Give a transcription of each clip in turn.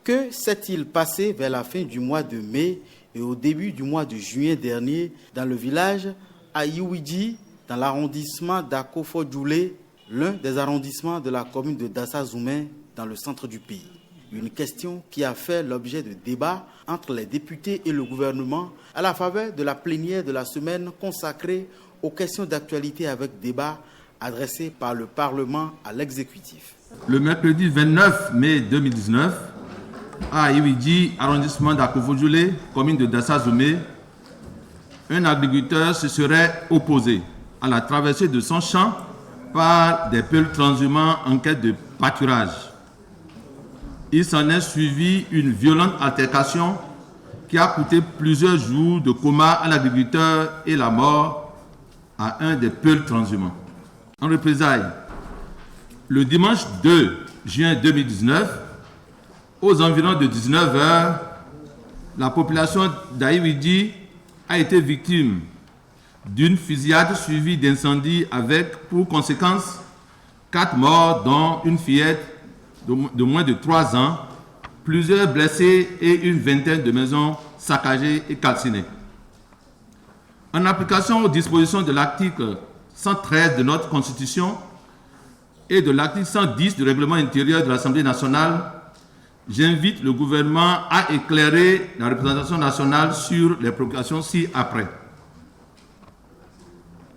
Que s'est-il passé vers la fin du mois de mai et au début du mois de juin dernier dans le village Ayiwidji, dans l'arrondissement d'Akofo-Djoulé, l'un des arrondissements de la commune de Dassa-Zoumé, dans le centre du pays? Une question qui a fait l'objet de débats entre les députés et le gouvernement à la faveur de la plénière de la semaine consacrée aux questions d'actualité avec débat adressées par le Parlement à l'exécutif. Le mercredi 29 mai 2019, à Ayiwidji, arrondissement d'Akofo-Djoulé, commune de Dassa-Zoumé, un agriculteur se serait opposé à la traversée de son champ par des peuls transhumants en quête de pâturage. Il s'en est suivi une violente altercation qui a coûté plusieurs jours de coma à l'agriculteur et la mort à un des peuls transhumants. En représailles, le dimanche 2 juin 2019, aux environs de 19h, la population d'Ayiwidji a été victime d'une fusillade suivie d'incendies avec pour conséquence 4 morts, dont une fillette de moins de 3 ans, plusieurs blessés et une vingtaine de maisons saccagées et calcinées. En application aux dispositions de l'article 113 de notre Constitution et de l'article 110 du règlement intérieur de l'Assemblée nationale, j'invite le gouvernement à éclairer la représentation nationale sur les préoccupations ci-après.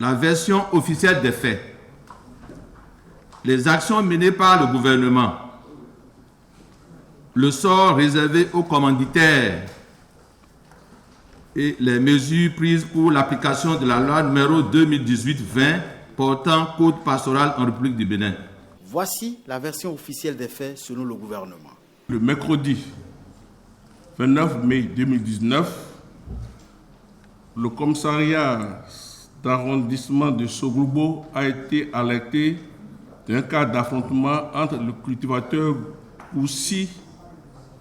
La version officielle des faits. Les actions menées par le gouvernement. Le sort réservé aux commanditaires et les mesures prises pour l'application de la loi numéro 2018-20 portant code pastoral en République du Bénin. Voici la version officielle des faits selon le gouvernement. Le mercredi 29 mai 2019, le commissariat d'arrondissement de Sogloubo a été alerté d'un cas d'affrontement entre le cultivateur Goussi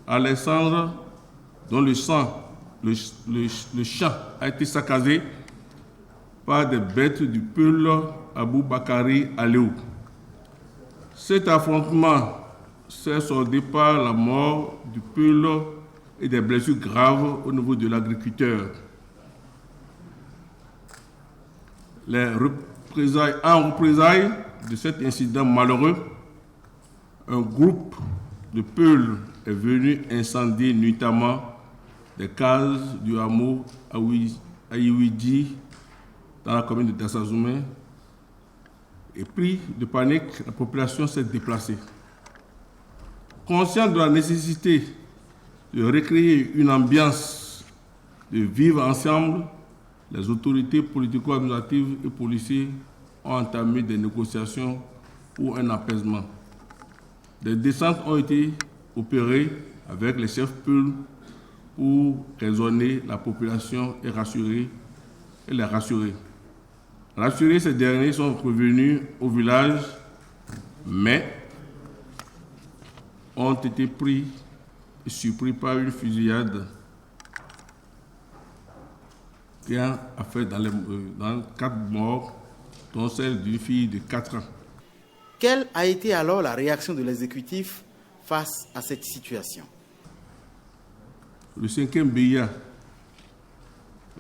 Alexandre, dont le champ a été saccagé par des bêtes du peul Abou Bakari Aléou. Cet affrontement s'est soldé par la mort du peul et des blessures graves au niveau de l'agriculteur. En représailles de cet incident malheureux, un groupe de peuls est venu incendier nuitamment des cases du hameau Ayiwidji dans la commune de Dassa-Zoumé. Et pris de panique, la population s'est déplacée. Conscient de la nécessité de recréer une ambiance de vivre ensemble, les autorités politico-administratives et policiers ont entamé des négociations pour un apaisement. Des descentes ont été opérées avec les chefs peuls pour raisonner la population et les rassurer. Rassurés, ces derniers sont revenus au village, mais ont été pris et surpris par une fusillade qui a fait dans 4 morts, dont celle d'une fille de 4 ans. Quelle a été alors la réaction de l'exécutif face à cette situation? Le 5e BIA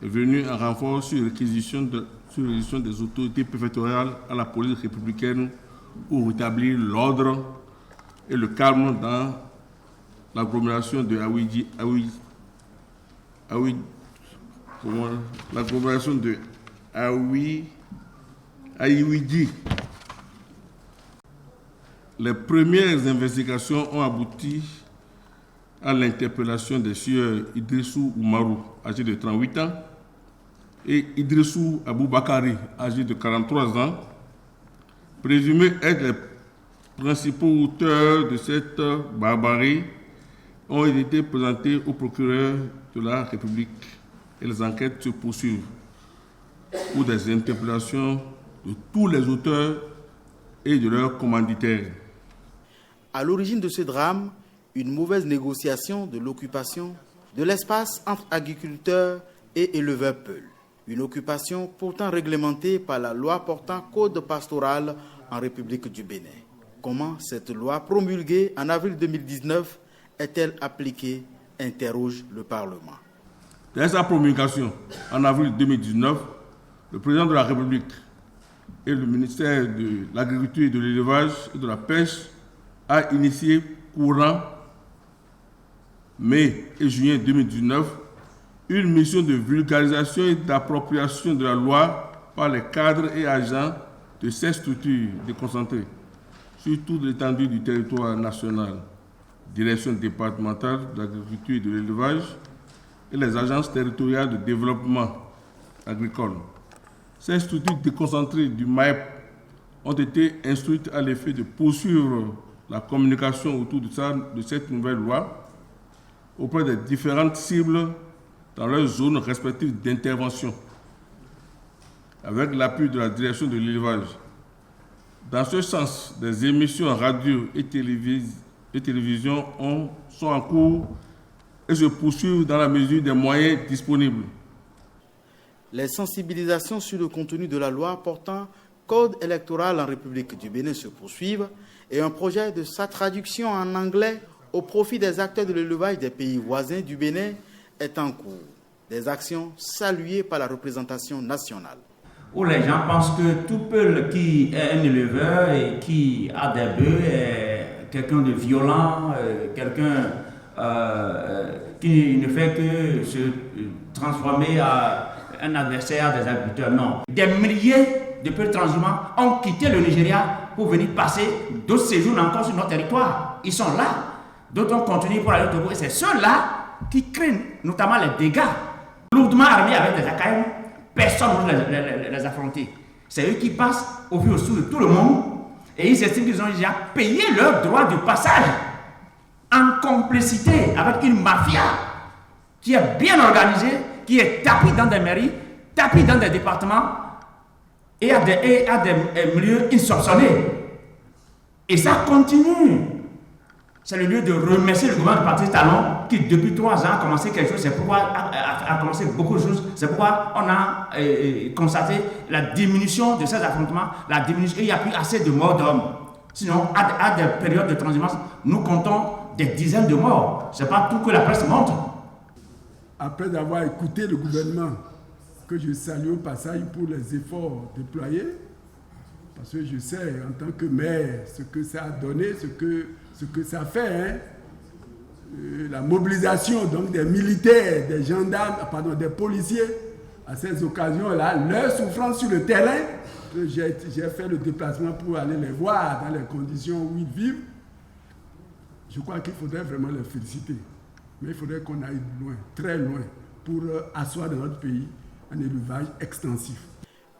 est venu en renfort sur réquisition des autorités préfectorales à la police républicaine pour rétablir l'ordre et le calme dans l'agglomération de Ayiwidji. Les premières investigations ont abouti à l'interpellation des sieurs Idrissou Oumarou, âgé de 38 ans, et Idrissou Aboubakari, âgé de 43 ans, présumés être les principaux auteurs de cette barbarie, ont été présentés au procureur de la République et les enquêtes se poursuivent pour des interpellations de tous les auteurs et de leurs commanditaires. À l'origine de ce drame, une mauvaise négociation de l'occupation de l'espace entre agriculteurs et éleveurs peuls. Une occupation pourtant réglementée par la loi portant code pastoral en République du Bénin. Comment cette loi promulguée en avril 2019 est-elle appliquée, interroge le Parlement. Dès sa promulgation en avril 2019, le président de la République et le ministère de l'Agriculture et de l'Élevage et de la Pêche a initié courant mai et juin 2019 une mission de vulgarisation et d'appropriation de la loi par les cadres et agents de ces structures déconcentrées sur toute l'étendue du territoire national, direction départementale de l'agriculture et de l'élevage et les agences territoriales de développement agricole. Ces structures déconcentrées du MAEP ont été instruites à l'effet de poursuivre la communication autour de cette nouvelle loi auprès des différentes cibles dans leurs zones respectives d'intervention, avec l'appui de la direction de l'élevage. Dans ce sens, des émissions radio et télévision sont en cours et se poursuivent dans la mesure des moyens disponibles. Les sensibilisations sur le contenu de la loi portant code électoral en République du Bénin se poursuivent et un projet de sa traduction en anglais au profit des acteurs de l'élevage des pays voisins du Bénin est en cours. Des actions saluées par la représentation nationale. Où les gens pensent que tout Peul qui est un éleveur et qui a des bœufs est quelqu'un de violent, quelqu'un qui ne fait que se transformer en un adversaire des agriculteurs. Non. Des milliers de Peuls transhumants ont quitté le Nigeria pour venir passer d'autres séjours encore sur notre territoire. Ils sont là. D'autres ont continué pour aller au Togo. Et c'est ceux-là qui craignent notamment les dégâts. Lourdement armés avec des AKM, personne ne les affronter. C'est eux qui passent au vu au sous de tout le monde et ils estiment qu'ils ont déjà payé leur droit de passage en complicité avec une mafia qui est bien organisée, qui est tapie dans des mairies, tapie dans des départements et à des milieux insoupçonnés. Et ça continue. C'est le lieu de remercier le gouvernement de Patrice Talon qui, depuis 3 ans, a commencé quelque chose. C'est pourquoi a commencé beaucoup de choses. C'est pourquoi on a constaté la diminution de ces affrontements. La diminution, il n'y a plus assez de morts d'hommes. Sinon, à des périodes de transhumance, nous comptons des dizaines de morts. Ce n'est pas tout que la presse montre. Après avoir écouté le gouvernement, que je salue au passage pour les efforts déployés, parce que je sais en tant que maire ce que ça a donné, ce que ça fait, hein. La mobilisation donc des militaires, des gendarmes, des policiers, à ces occasions-là, leur souffrance sur le terrain, j'ai fait le déplacement pour aller les voir dans les conditions où ils vivent. Je crois qu'il faudrait vraiment les féliciter. Mais il faudrait qu'on aille loin, très loin, pour asseoir dans notre pays un élevage extensif.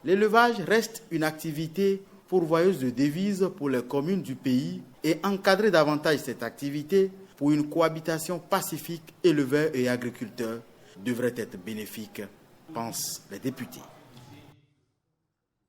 L'élevage reste une activité pourvoyeuse de devises pour les communes du pays et encadrer davantage cette activité pour une cohabitation pacifique éleveurs et agriculteurs devrait être bénéfique, pensent les députés.